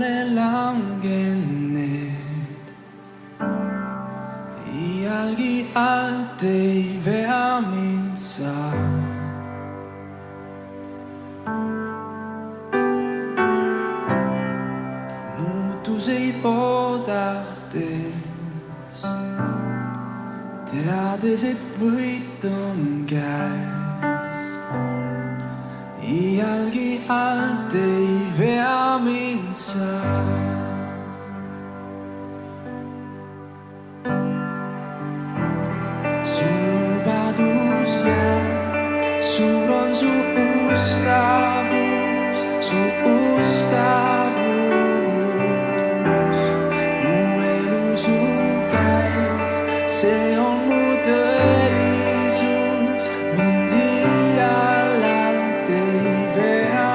손에 langenet ialgi altei veaminsa mutuseit oodates teades, et võit on käes. Ialgi alt ei vea mind sa. Su lubadus jääb, suur on su ustavus, su ustavus. Mu elu su käes, see on mu tõelisus, mind iial alt ei vea.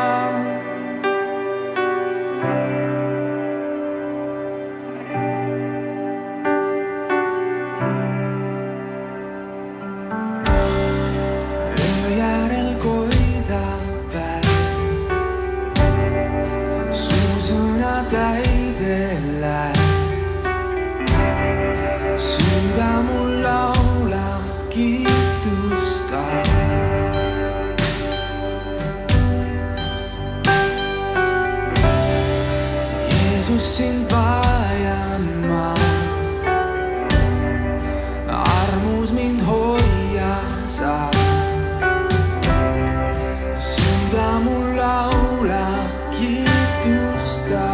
Öö järel koidab päev, su sõna täide läheb. Süda mul laulab kiitusta. Jeesus, sind vajan ma, armus mind hoia sa. Süda mul laulab kiitusta.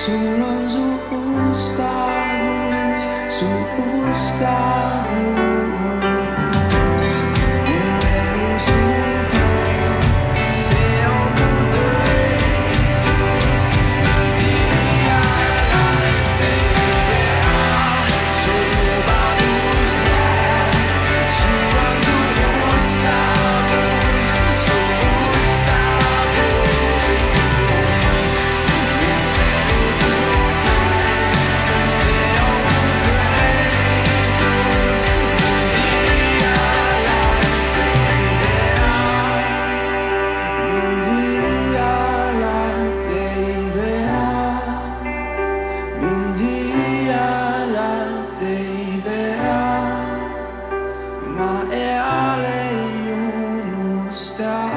Sul on su ustavus, su ustavus. Mu elu su käes, see on mu tõelisus, mind iial alt ei vea. Su lubadus jääb, sul on su ustavus. stop.